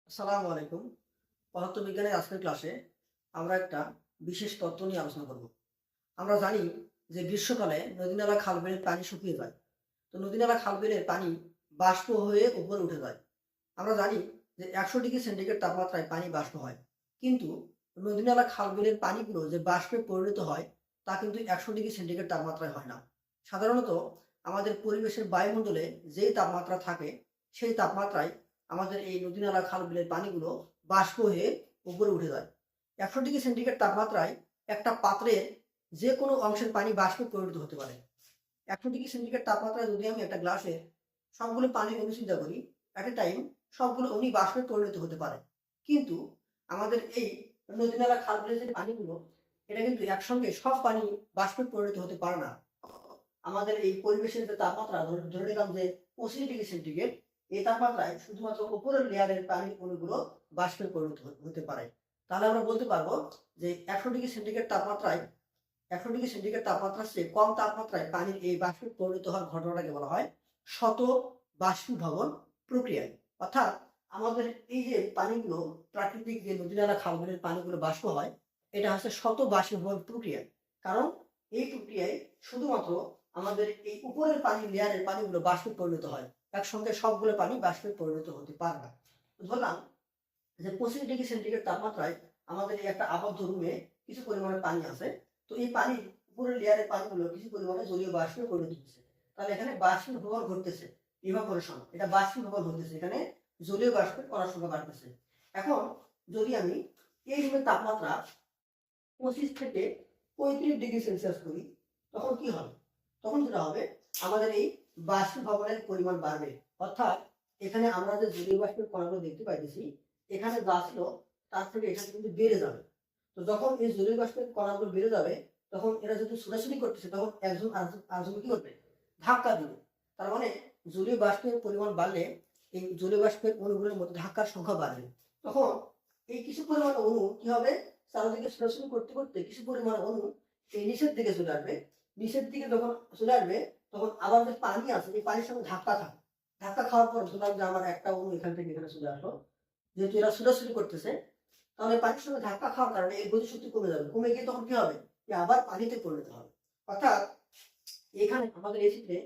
আসসালামু আলাইকুম। পদার্থবিজ্ঞানের আজকের ক্লাসে আমরা একটা বিশেষ তত্ত্ব নিয়ে আলোচনা করব। আমরা জানি যে গ্রীষ্মকালে নদী-নালা, খাল-বিলের পানি শুকিয়ে যায়। তো নদী-নালা, খাল-বিলের পানি বাষ্প হয়ে উপরে উঠে যায়। আমরা জানি যে ১০০ ডিগ্রি সেন্টিগ্রেড তাপমাত্রায় পানি বাষ্প হয়। কিন্তু নদী-নালা, খাল-বিলের পানিগুলো যে বাষ্পে পরিণত হয় তা কিন্তু ১০০ ডিগ্রি সেন্টিগ্রেড তাপমাত্রায় হয় না। সাধারণত আমাদের পরিবেশের বায়ুমণ্ডলে যেই তাপমাত্রা থাকে সেই তাপমাত্রায় আমাদের এই নদী-নালা, খাল-বিলের পানিগুলো বাষ্প হয়ে উপরে উঠে যায়। ১০০ ডিগ্রি সেন্টিগ্রেড তাপমাত্রায় একটা পাত্রের যে কোনো অংশের পানি বাষ্পে পরিণত হতে পারে। ১০০ ডিগ্রি সেন্টিগ্রেড তাপমাত্রায় যদি আমি একটা গ্লাসে সবগুলো পানি অণু চিন্তা করি, এট এ টাইম সবগুলো অণু বাষ্পে পরিণত হতে পারে। কিন্তু আমাদের এই নদী-নালা, খাল-বিলের যে পানিগুলো, এটা কিন্তু একসঙ্গে সব পানি বাষ্পে পরিণত হতে পারে না। আমাদের এই পরিবেশের যে তাপমাত্রা ধরে নিলাম যে ২৫ ডিগ্রি সেন্টিগ্রেড, এই তাপমাত্রায় শুধুমাত্র উপরের লেয়ারের পানির অণুগুলো বাষ্পে পরিণত হতে পারে। তাহলে আমরা বলতে পারবো যে ১০০ ডিগ্রি সেন্টিগ্রেড তাপমাত্রায় ১০০ ডিগ্রি সেন্টিগ্রেড তাপমাত্রার চেয়ে কম তাপমাত্রায় পানির এই বাষ্পে পরিণত হওয়ার ঘটনাটাকে বলা হয় শত বাষ্পীভবন প্রক্রিয়া। অর্থাৎ আমাদের এই যে পানিগুলো, প্রাকৃতিক যে নদী-নালা, খাল-বিলের পানিগুলো বাষ্প হয়, এটা হচ্ছে শত বাষ্পীভবন প্রক্রিয়া। কারণ এই প্রক্রিয়ায় শুধুমাত্র আমাদের এই উপরের পানির লেয়ারের পানিগুলো বাষ্পে পরিণত হয়। একসঙ্গে সবগুলো পানি বাষ্পে পরিণত হতে পারে না। ধরলাম যে ২৫ ডিগ্রি সেন্টিগ্রেড তাপমাত্রায় আমাদের এই একটা আবদ্ধ রুমে কিছু পরিমাণে পানি আছে। তো এই পানির উপরের লেয়ারের পানিগুলো কিছু পরিমাণে জলীয় বাষ্পে পরিণত হচ্ছে। তাহলে এখানে বাষ্পীভবন ঘটতেছে, ইভাপোরেশন, এটা বাষ্পীভবন ঘটতেছে। এখানে জলীয় বাষ্পের কণার সংখ্যা বাড়তেছে। এখন যদি আমি এই রুমের তাপমাত্রা ২৫ থেকে ৩৫ ডিগ্রি সেলসিয়াস করি, তখন কি হবে? তখন যেটা হবে, আমাদের এই বাষ্পীভবনের পরিমাণ বাড়বে। অর্থাৎ এখানে আমরা যে জলীয় বাষ্পের কণাগুলো দেখতে পাইতেছি, এখানে যা ছিল তার থেকে এখানে কিন্তু বেড়ে যাবে। তো যখন এই জলীয় বাষ্পের কণাগুলো বেড়ে যাবে, তখন এরা যেহেতু ছোটাছুটি করতেছে, তখন একজন আরেকজনকে কি করবে? ধাক্কা দিবে। তার মানে জলীয় বাষ্পের পরিমাণ বাড়লে এই জলীয় বাষ্পের অণুগুলোর মধ্যে ধাক্কার সংখ্যা বাড়বে। তখন এই কিছু পরিমাণ অণু কি হবে? চারদিকে ছোটাছুটি করতে করতে কিছু পরিমাণ অণু এই নিচের দিকে চলে আসবে। নিচের দিকে যখন চলে আসবে, তখন আবার যে পানি আছে, এই পানির সঙ্গে ধাক্কা খাবে। ধাক্কা খাওয়ার পর ধরলাম যে আমার একটা অণু এখান থেকে এখানে চলে আসলো। যেহেতু এরা ছোটাছুটি করতেছে, তাহলে পানির সঙ্গে ধাক্কা খাওয়ার কারণে এর গতিশক্তি কমে যাবে। কমে গিয়ে তখন কি হবে? এ আবার পানিতে পরিণত হবে। অর্থাৎ এখানে আমাদের এই চিত্রে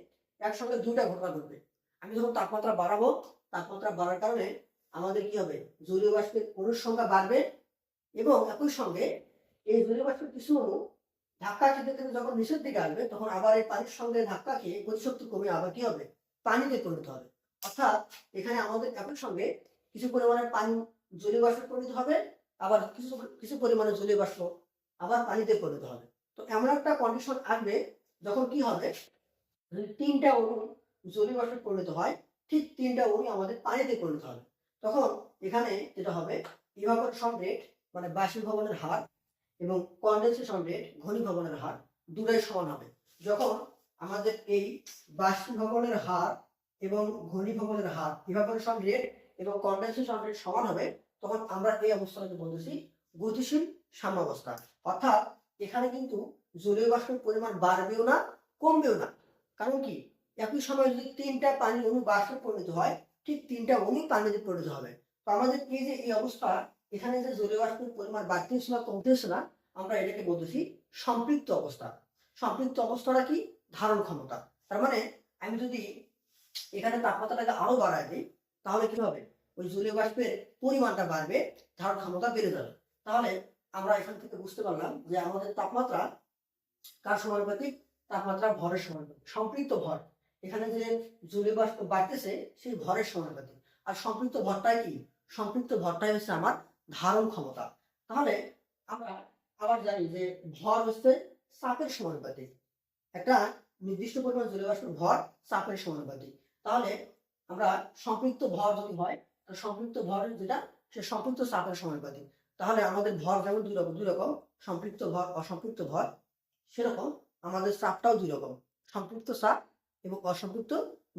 একসঙ্গে ২ টা ঘটনা ঘটবে। আমি যখন তাপমাত্রা বাড়াবো, তাপমাত্রা বাড়ার কারণে আমাদের কি হবে? জলীয় বাষ্পের অণুর সংখ্যা বাড়বে এবং একই সঙ্গে এই জলীয় বাষ্পের কিছু অণু ধাক্কা খেতে খেতে যখন নিচের দিকে আসবে, তখন আবার এই পানির সঙ্গে ধাক্কা খেয়ে গতিশক্তি কমে আবার কি হবে? পানিতে পরিণত হবে। অর্থাৎ এখানে আমাদের একই সঙ্গে কিছু পরিমাণে পানি জলীয় বাষ্পে পরিণত হবে, আবার কিছু কিছু পরিমাণে জলীয় বাষ্প আবার পানিতে পরিণত হবে। তো এমন একটা কন্ডিশন আসবে যখন কি হবে? যদি ৩ টা অণু জলীয় বাষ্পে পরিণত হয়, ঠিক ৩ টা অণু আমাদের পানিতে পরিণত হবে। তখন এখানে যেটা হবে, ইভাপোরেশন রেট মানে বাষ্পীভবনের হার এবং কনডেনসেশন রেট ঘনীভবনের হার দুটোই সমান হবে। যখন আমাদের এই বাষ্পীভবনের হার এবং ঘনীভবনের হার, ইভাপোরেশন রেট এবং কনডেনসেশন রেট সমান হবে, তখন আমরা এই অবস্থাটাকে বলতেছি গতিশীল সাম্যাবস্থা। অর্থাৎ এখানে কিন্তু জলীয় বাষ্পের পরিমাণ বাড়বেও না, কমবেও না। কারণ কি? একই সময় যদি ৩ টা পানির অণু বাষ্পে পরিণত হয়, ঠিক ৩ টা অণু পানিতে পরিণত হবে। তো আমাদের এই যে এই অবস্থা, এখানে যে জলীয় বাষ্পের পরিমাণ বাড়তেছে না, কমতেছে না, আমরা এটাকে বলতেছি সম্পৃক্ত অবস্থা। সম্পৃক্ত অবস্থাটা কি? ধারণ ক্ষমতা। তার মানে আমি যদি এখানে তাপমাত্রাটাকে আরো বাড়ায় দিই, তাহলে কি হবে? ওই জলীয় বাষ্পের পরিমাণটা বাড়বে, ধারণ ক্ষমতা বেড়ে যাবে। তাহলে আমরা এখান থেকে বুঝতে পারলাম যে আমাদের তাপমাত্রা কার সমানুপাতিক? তাপমাত্রা ভরের সমানুপাতিক। সম্পৃক্ত ভর, এখানে যে জলীয় বাষ্প বাড়তেছে সেই ভরের সমানুপাতিক। আর সম্পৃক্ত ভরটাই কি? সম্পৃক্ত ভরটাই হচ্ছে আমার ধারণ ক্ষমতা। তাহলে আমরা আবার জানি যে ভর হচ্ছে চাপের সমানুপাতিক। একটা নির্দিষ্ট পরিমাণ জলীয় বাষ্পের ভর চাপের সমানুপাতিক। তাহলে আমরা সম্পৃক্ত ভর যদি হয়, সম্পৃক্ত ভর যেটা, সে সম্পৃক্ত চাপের সমানুপাতিক। তাহলে আমাদের ভর যেমন দুই রকম, সম্পৃক্ত ভর, অসম্পৃক্ত ভর, সেরকম আমাদের চাপটাও ২ রকম, সম্পৃক্ত চাপ এবং অসম্পৃক্ত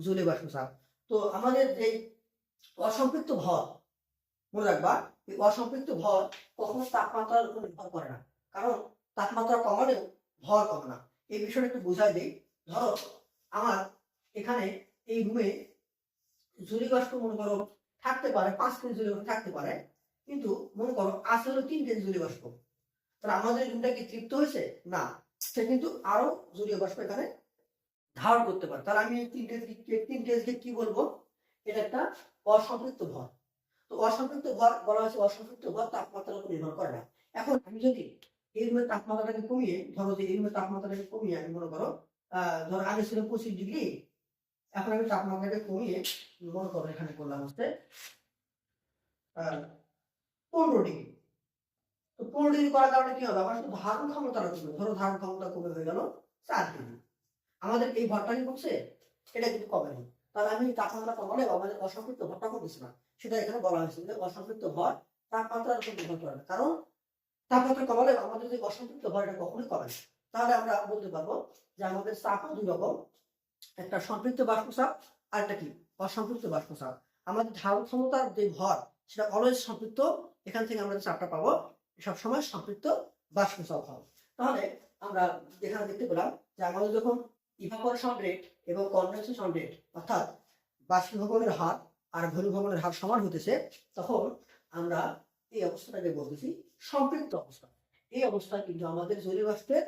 জলীয় বাষ্প চাপ। তো আমাদের এই অসম্পৃক্ত ভর, মনে রাখবা, এই অসম্পৃক্ত ভর কখনো তাপমাত্রার উপর নির্ভর করে না। কারণ তাপমাত্রা কমালেও ভর কমে না। এই বিষয়টা একটু বোঝাই দেই। ধরো আমার এখানে এই রুমে জলীয় বাষ্প মনে করো থাকতে পারে 5 কেজি জলীয় বাষ্প থাকতে পারে, কিন্তু মনে করো আছে হলো 3 কেজি জলীয় বাষ্প। তাহলে আমাদের রুমটা কি তৃপ্ত হয়েছে? না, সে কিন্তু আরো জলীয় বাষ্প এখানে ধারণ করতে পারে। তাহলে আমি এই 3 কেজিকে কি বলবো? এটা একটা অসম্পৃক্ত ভর। তো অসম্পৃক্ত ভর বলা হয়েছে, অসম্পৃক্ত ভর তাপমাত্রার উপর নির্ভর করে না। এখন আমি যদি এই রুমের তাপমাত্রাটাকে কমিয়ে, ধরো যে এই রুমের তাপমাত্রাটাকে কমিয়ে আমি মনে করো ধরো আগে ছিল 25 ডিগ্রি, এখন আমি তাপমাত্রাকে কমিয়ে মনে করো এখানে করলাম হচ্ছে 15 ডিগ্রি। তো 15 ডিগ্রি করার কারণে কি হবে? আমার শুধু ধারণ ক্ষমতাটা কমবে। ধরো ধারণ ক্ষমতা কমে হয়ে গেল 4 ডিগ্রি। আমাদের এই ভরটা কি কমছে? এটা কিন্তু কমেনি। তাহলে আমি তাপমাত্রা কমালে আমাদের অসম্পৃক্ত ভরটা কমছে না, সেটা এখানে বলা হয়েছে যে অসম্পৃক্ত ভর তাপমাত্রার উপর নির্ভর করে না। কারণ তাপমাত্রা কমালে আমাদের যে অসম্পৃক্ত ভর এটা কখনোই কমে না। তাহলে আমরা বলতে পারবো যে আমাদের চাপও দুই রকম, একটা সম্পৃক্ত বাষ্পচাপ আর একটা কি অসম্পৃক্ত বাষ্পচাপ। আমাদের ধারণ ক্ষমতার যে ভর সেটা অলওয়েজ সম্পৃক্ত, এখান থেকে আমরা যে চাপটা পাবো সবসময় সম্পৃক্ত বাষ্পচাপ হবে। তাহলে আমরা এখানে দেখতে পেলাম যে আমাদের যখন ইভাপোরেশন রেট এবং কনডেনসেশন রেট অর্থাৎ বাষ্পীভবনের হার আর ঘনীভবনের হার সমান হতেছে, তখন আমরা এই অবস্থাটাকে বলতেছি সম্পৃক্ত অবস্থা। এই অবস্থায় কিন্তু আমাদের জলীয় বাষ্পের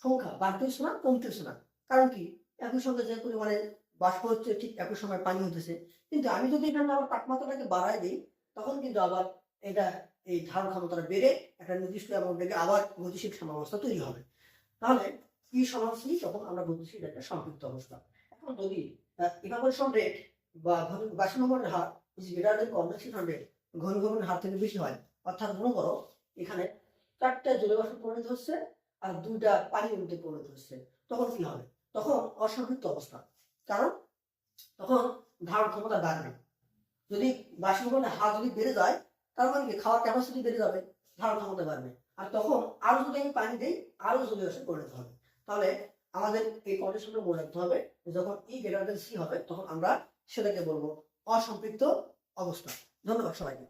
সংখ্যা বাড়তেছে না, কমতেছে না। কারণ কি? একই সঙ্গে যে পরিমাণে বাষ্প হচ্ছে ঠিক একই সময় পানি হতেছে। কিন্তু আমি যদি এখানে আবার তাপমাত্রাটাকে বাড়াই দিই, তখন কিন্তু আবার এটা এই ধারণ ক্ষমতাটা বেড়ে একটা নির্দিষ্ট অ্যামাউন্ট থেকে আবার গতিশীল সাম্যাবস্থা তৈরি হবে। তাহলে কি সমান সি, তখন আমরা বলতেছি এটা একটা সম্পৃক্ত অবস্থা। এখন যদি ইভাপোরেশন রেট বা বাষ্পীভবনের হার is greater than condensation rate, ঘনীভবনের হার থেকে বেশি হয়, অর্থাৎ মনে করো এখানে 4টা জলীয় বাষ্প পরিণত হচ্ছে আর 2টা পানির মধ্যে পরিণত হচ্ছে, তখন কি হবে? তখন অসম্পৃক্ত অবস্থা। কারণ তখন ধারণ ক্ষমতা বাড়বে। যদি বাষ্পীভবনের হার যদি বেড়ে যায়, তার মানে কি খাওয়ার ক্যাপাসিটি বেড়ে যাবে, ধারণ ক্ষমতা বাড়বে। আর তখন আরো যদি আমি পানি দিই, আরো জলীয় বাষ্পে পরিণত হবে। তাহলে আমাদের এই কন্ডিশনটা মনে রাখতে হবে, যখন ই গ্রেটার দেন সি হবে তখন আমরা সেটাকে বলবো অসম্পৃক্ত অবস্থা। ধন্যবাদ সবাইকে।